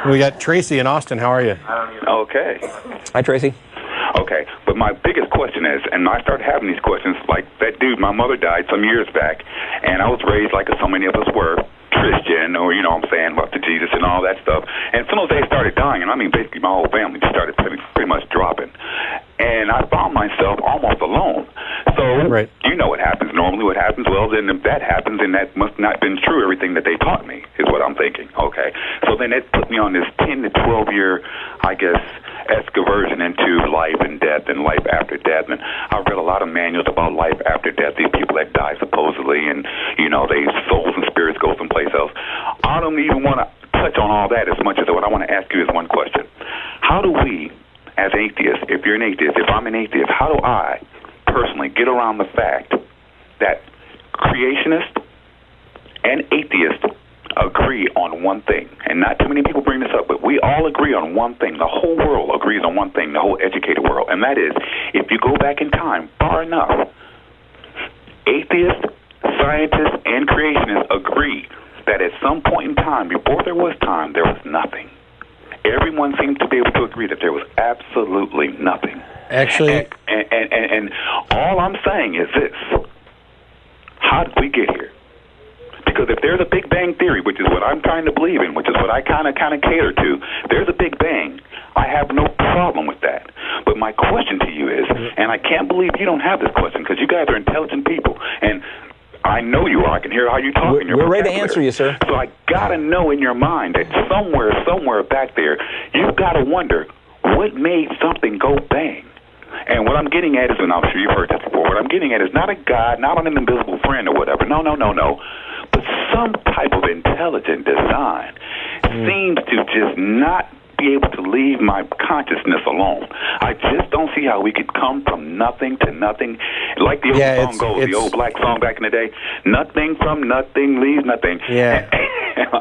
We got Tracy in Austin. How are you? Okay. Hi, Tracy. Okay, but my biggest question is, and I started having these questions, like that dude, my mother died some years back, and I was raised like so many of us were, Christian, or, you know what I'm saying, up to Jesus and all that stuff. And as soon as they started dying, and I mean basically my whole family just started pretty much dropping. And I found myself almost alone. So, right. You know what happens normally. What happens, well, then if that happens, then that must not have been true, everything that they taught me, is what I'm thinking. Okay. So then it put me on this 10 to 12-year, I guess, excursion into life and death and life after death. And I read a lot of manuals about life after death, these people that die supposedly, and, you know, they souls and spirits go someplace else. I don't even want to touch on all that as much as what I want to ask you is one question. How do we, as atheists, if you're an atheist, if I'm an atheist, how do I personally get around the fact that creationists and atheists agree on one thing? And not too many people bring this up, but we all agree on one thing. The whole world agrees on one thing, the whole educated world, and that is, if you go back in time far enough, atheists, scientists, and creationists agree that at some point in time, before there was time, there was nothing. Everyone seems to be able to agree that there was absolutely nothing. Actually, and all I'm saying is this: how did we get here? Because if there's a Big Bang theory, which is what I'm trying to believe in, which is what I kind of cater to, there's a Big Bang. I have no problem with that. But my question to you is, and I can't believe you don't have this question because you guys are intelligent people, and I know you are. I can hear how you talk in your We're ready to answer you, sir. So I got to know in your mind that somewhere back there, you've got to wonder what made something go bang. And what I'm getting at is, and I'm sure you've heard this before, what I'm getting at is not a God, not an invisible friend or whatever. No. But some type of intelligent design seems to just not be able to leave my consciousness alone. I just don't see how we could come from nothing to nothing. Like the old song goes, the old black song back in the day, nothing from nothing leaves nothing. Yeah.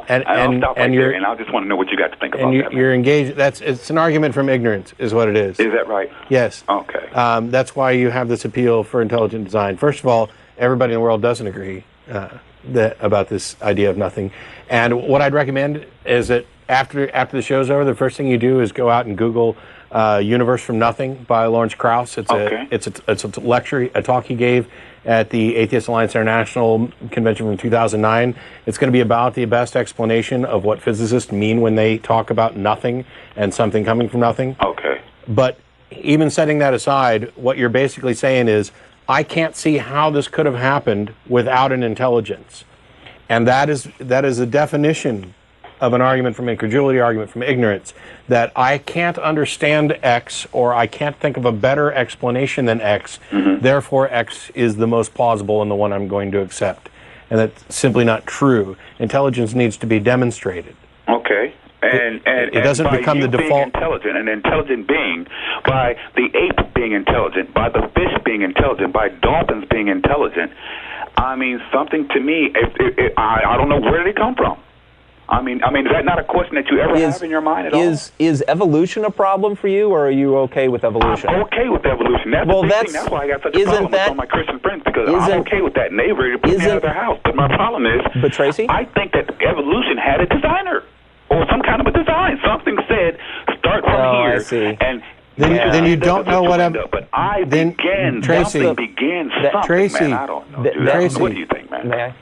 and I'll stop right there, and I just want to know what you got to think about that. You're engaged. It's an argument from ignorance, is what it is. Is that right? Yes. Okay. That's why you have this appeal for intelligent design. First of all, everybody in the world doesn't agree about this idea of nothing. And what I'd recommend is that after the show's over, the first thing you do is go out and Google "Universe from Nothing" by Lawrence Krauss. It's a lecture, a talk he gave at the Atheist Alliance International convention from 2009. It's going to be about the best explanation of what physicists mean when they talk about nothing and something coming from nothing. Okay. But even setting that aside, what you're basically saying is, I can't see how this could have happened without an intelligence. And that is a definition of an argument from incredulity, argument from ignorance, that I can't understand X, or I can't think of a better explanation than X, therefore X is the most plausible and the one I'm going to accept. And that's simply not true. Intelligence needs to be demonstrated. Okay. And it doesn't become the default. Intelligent, an intelligent being, by the ape being intelligent, by the fish being intelligent, by dolphins being intelligent. I mean, something to me, I don't know where did it come from. I mean, is that not a question that you ever have in your mind at all? Is evolution a problem for you, or are you okay with evolution? I'm okay with evolution. That's the big thing. That's why I got such a problem with all my Christian friends, because I'm okay with that, and they ready to put me out of their house. But my problem is, Tracy, I think that evolution had a designer, or some kind of a design. Something said, start from here. I see. And then you don't know what I'm... But I began, Tracy, something began something, Tracy, man. I don't know, dude. Tracy, what do you think, man? May I?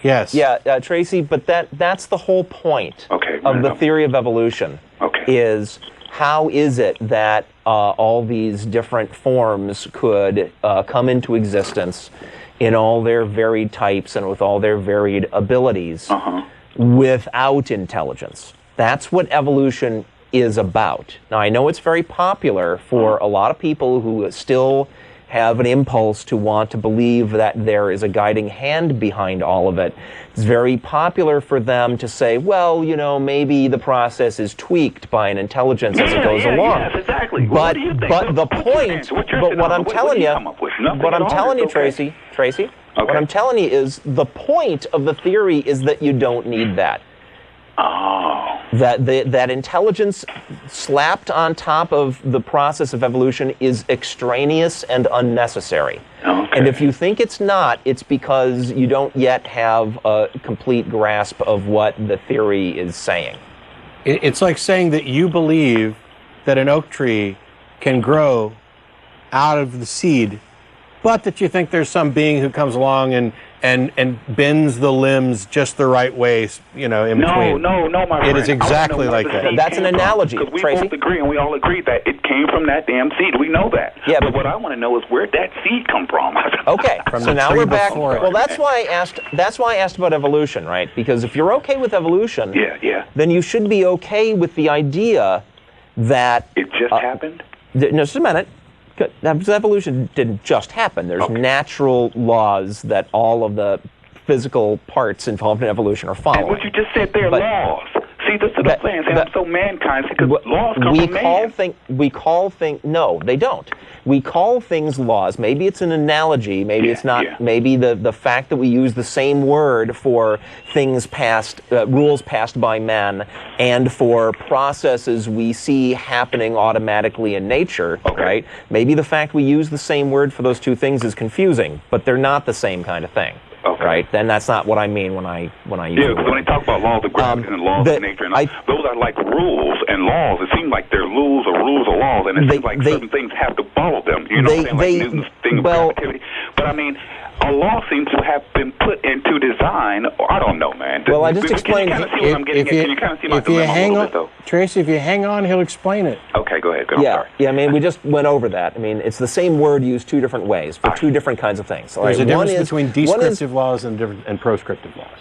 Yes. Yeah, Tracy, but that's the whole point of the theory of evolution. Is how is it that all these different forms could come into existence in all their varied types and with all their varied abilities without intelligence? That's what evolution is about. Now, I know it's very popular for a lot of people who still have an impulse to want to believe that there is a guiding hand behind all of it. It's very popular for them to say, well, you know, maybe the process is tweaked by an intelligence as it goes along. Yes, exactly. But the point, what I'm telling you, Tracy, what I'm telling you is the point of the theory is that you don't need that. That intelligence slapped on top of the process of evolution is extraneous and unnecessary. And if you think it's not, it's because you don't yet have a complete grasp of what the theory is saying. It's like saying that you believe that an oak tree can grow out of the seed, but that you think there's some being who comes along and bends the limbs just the right way, in between. No, my friend. It is exactly like that. That's an analogy, Because we Tracy. both agree, and we all agree that it came from that damn seed. We know that. Yeah, but what I want to know is where'd that seed come from? Okay, From so the now tree we're back. before it. Well, that's why I asked about evolution, right? Because if you're okay with evolution, then you should be okay with the idea that it just happened. No, just a minute. Because evolution didn't just happen. There's natural laws that all of the physical parts involved in evolution are following. And what you just said, they're laws. See, this is what I'm saying. I'm so mankind because laws come from man. No, they don't. We call things laws. Maybe it's an analogy. Maybe it's not. Yeah. Maybe the fact that we use the same word for things passed, rules passed by men, and for processes we see happening automatically in nature, right? Maybe the fact we use the same word for those two things is confusing, but they're not the same kind of thing. Okay. Right, then that's not what I mean when I use the word. Yeah, because when they talk about laws of gravity and laws of nature, and those are like rules and laws. It seems like they're rules or laws, and it seems like certain things have to follow them. You know what I'm saying? Like Newton's thing of gravity. But I mean, a law seems to have been put into design. Or I don't know, man. Well, I just explained. Can you kind of see what I'm getting at? Can you kind of see my dilemma a little bit, though? Tracy, if you hang on, he'll explain it. Okay, go ahead. I'm sorry. Yeah. I mean, we just went over that. I mean, it's the same word used two different ways for two different kinds of things. There's a difference between descriptive laws and proscriptive laws.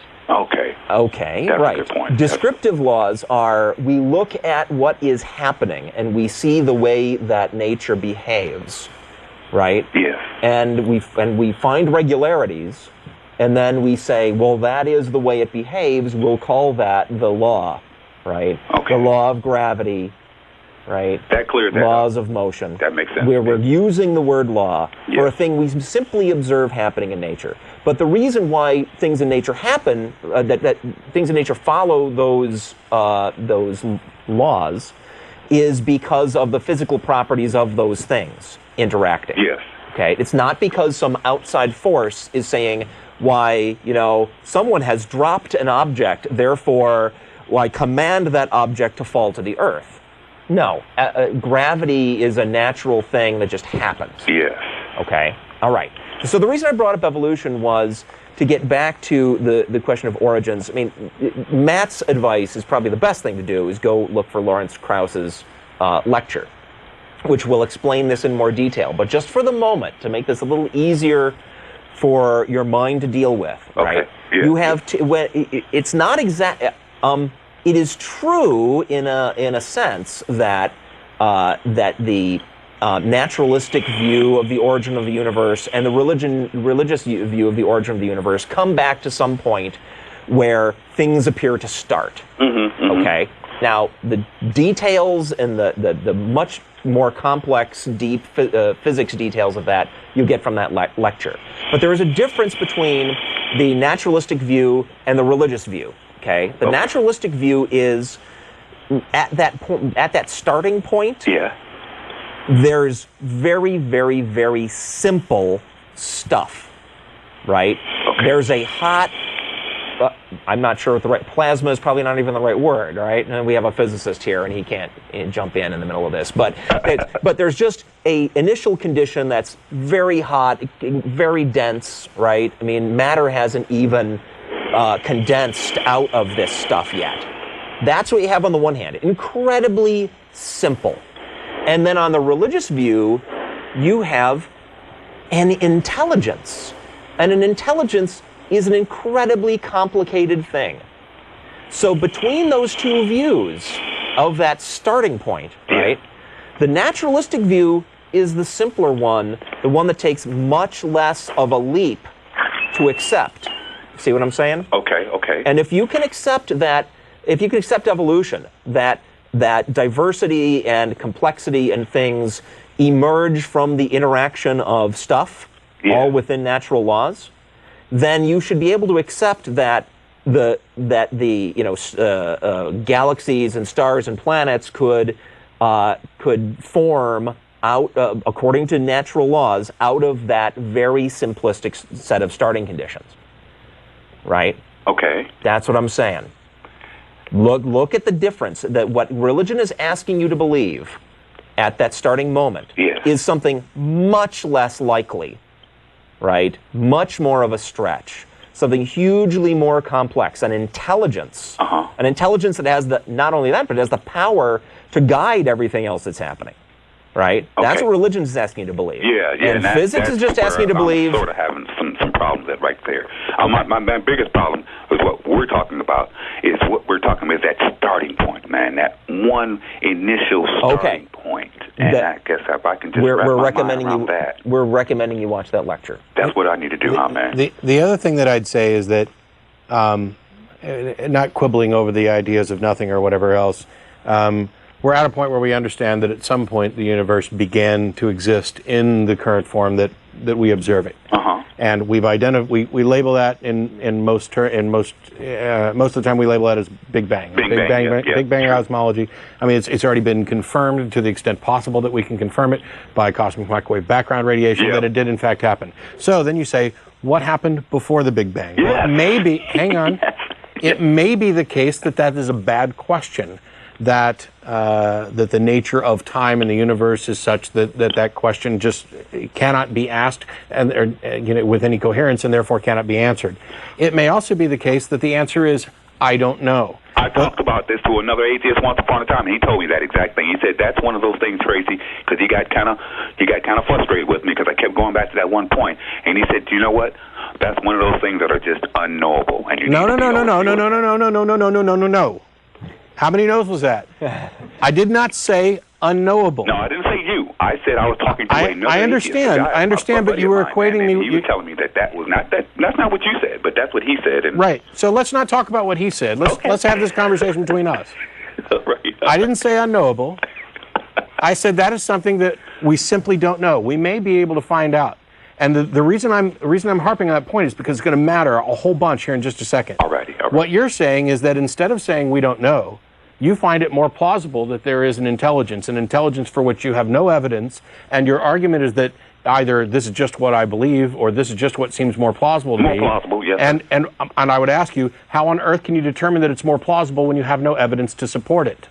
Okay, that's right. a good point. Descriptive laws are, we look at what is happening and we see the way that nature behaves, right? Yes. And we find regularities, and then we say, well, that is the way it behaves. We'll call that the law, right? Okay. The law of gravity, right? That clears that laws up. of motion. That makes sense. We're using the word law for a thing we simply observe happening in nature. But the reason why things in nature happen, that things in nature follow those laws, is because of the physical properties of those things interacting. Yes. Okay. It's not because some outside force is saying, why, someone has dropped an object, therefore, why command that object to fall to the earth. No, gravity is a natural thing that just happens. Yes. Okay. All right. So the reason I brought up evolution was to get back to the question of origins. I mean, Matt's advice is probably the best thing to do is go look for Lawrence Krauss's lecture, which will explain this in more detail. But just for the moment, to make this a little easier for your mind to deal with, right? Yeah. You have to. It's not exact. It is true in a sense that the naturalistic view of the origin of the universe and the religious view of the origin of the universe come back to some point where things appear to start. Okay. Now the details and the much more complex, deep physics details of that you get from that lecture. But there is a difference between the naturalistic view and the religious view. Okay, the naturalistic view is at that starting point. Yeah. There's very, very, very simple stuff, right? Okay. There's a hot. I'm not sure what the right plasma is. Probably not even the right word, right? And we have a physicist here, and he can't jump in the middle of this. But there's just a initial condition that's very hot, very dense, right? I mean, matter hasn't even condensed out of this stuff yet. That's what you have on the one hand. Incredibly simple. And then on the religious view, you have an intelligence. And an intelligence is an incredibly complicated thing. So between those two views of that starting point, right, the naturalistic view is the simpler one, the one that takes much less of a leap to accept. See what I'm saying? Okay. And if you can accept that, if you can accept evolution, that diversity and complexity and things emerge from the interaction of stuff, all within natural laws, then you should be able to accept that the galaxies and stars and planets could form out, according to natural laws, out of that very simplistic set of starting conditions. Right? Okay. That's what I'm saying. Look at the difference, that what religion is asking you to believe at that starting moment is something much less likely, right? Much more of a stretch. Something hugely more complex, an intelligence that has not only that, but it has the power to guide everything else that's happening, right? Okay. That's what religion is asking you to believe. And physics is just asking you to believe. I'm sort of having some problems with that right there. My biggest problem is what we're talking about is that starting point, man, that one initial starting point. And I guess if I can just wrap my mind around that. We're recommending you watch that lecture. That's what I need to do, man. The other thing that I'd say is that, not quibbling over the ideas of nothing or whatever else, we're at a point where we understand that at some point the universe began to exist in the current form that we observe it. And we've identified, we label that in most of the time we label that as Big Bang. Big Bang cosmology. I mean, it's already been confirmed to the extent possible that we can confirm it by cosmic microwave background radiation that it did in fact happen. So then you say, what happened before the Big Bang? Well, maybe, hang on, it may be the case that is a bad question. That the nature of time in the universe is such that question just cannot be asked with any coherence and therefore cannot be answered. It may also be the case that the answer is I don't know. I talked about this to another atheist once upon a time, and he told me that exact thing. He said that's one of those things, Tracy, because he got kind of frustrated with me because I kept going back to that one point, and he said, you know what? That's one of those things that are just unknowable. And you No. How many no's was that? I did not say unknowable. No, I didn't say you. I said I was talking to another I understand, but you were equating me. You were telling me that was not that. That's not what you said, but that's what he said. And right. So let's not talk about what he said. Let's have this conversation between us. Right. I didn't say unknowable. I said that is something that we simply don't know. We may be able to find out. And the reason I'm harping on that point is because it's going to matter a whole bunch here in just a second. All right. What you're saying is that instead of saying we don't know, you find it more plausible that there is an intelligence for which you have no evidence, and your argument is that either this is just what I believe or this is just what seems more plausible to me. More plausible, yes. And I would ask you, how on earth can you determine that it's more plausible when you have no evidence to support it?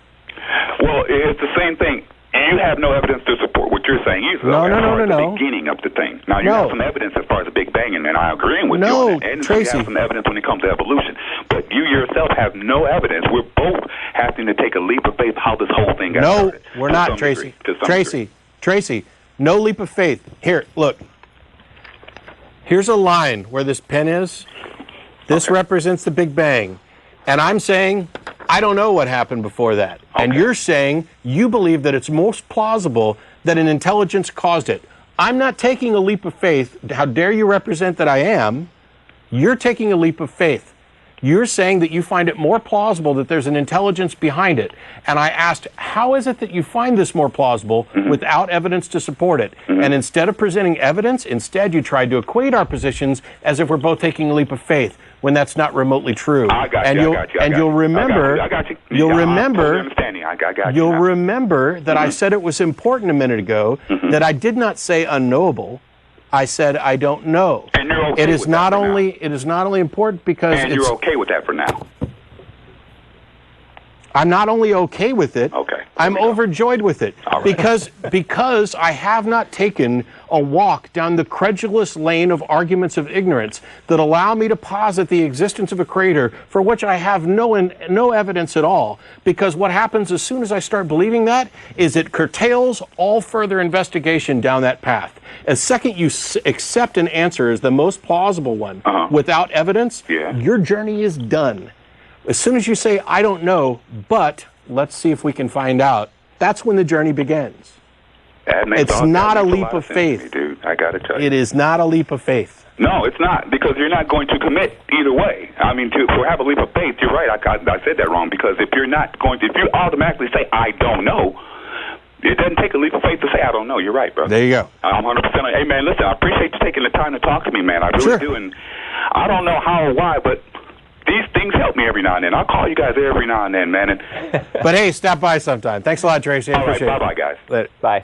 Well, it's the same thing. You have no evidence to support what you're saying either. No. The beginning of the thing. Now, you have some evidence as far as the Big Bang, and I agree with you on that. And Tracy. You have some evidence when it comes to evolution. But you yourself have no evidence. We're both having to take a leap of faith how this whole thing got started. No, we're not, Tracy. Tracy, no leap of faith. Here, look. Here's a line where this pen is. This represents the Big Bang. And I'm saying, I don't know what happened before that. Okay. And you're saying you believe that it's most plausible that an intelligence caused it. I'm not taking a leap of faith. How dare you represent that I am? You're taking a leap of faith. You're saying that you find it more plausible that there's an intelligence behind it. And I asked, how is it that you find this more plausible without evidence to support it? And instead of presenting evidence, instead you tried to equate our positions as if we're both taking a leap of faith, when that's not remotely true. I got you. You'll remember that I said it was important a minute ago that I did not say unknowable. I said I don't know. And you're okay it is not only important because you're okay with that for now. I'm not only okay with it, I'm overjoyed with it. Right. Because I have not taken a walk down the credulous lane of arguments of ignorance that allow me to posit the existence of a creator for which I have no evidence at all. Because what happens as soon as I start believing that is it curtails all further investigation down that path. As second you accept an answer as the most plausible one without evidence, your journey is done. As soon as you say, I don't know, but let's see if we can find out, that's when the journey begins. It's not a leap of faith. Dude, I got to tell you. It is not a leap of faith. No, it's not, because you're not going to commit either way. I mean, to have a leap of faith, you're right. I said that wrong, because if you automatically say, I don't know, it doesn't take a leap of faith to say, I don't know. You're right, bro. There you go. I'm 100%. Hey, man, listen, I appreciate you taking the time to talk to me, man. I really do. And I don't know how or why, but these things help me every now and then. I'll call you guys every now and then, man. But hey, stop by sometime. Thanks a lot, Tracy. I appreciate it. Bye-bye, guys. Later. Bye.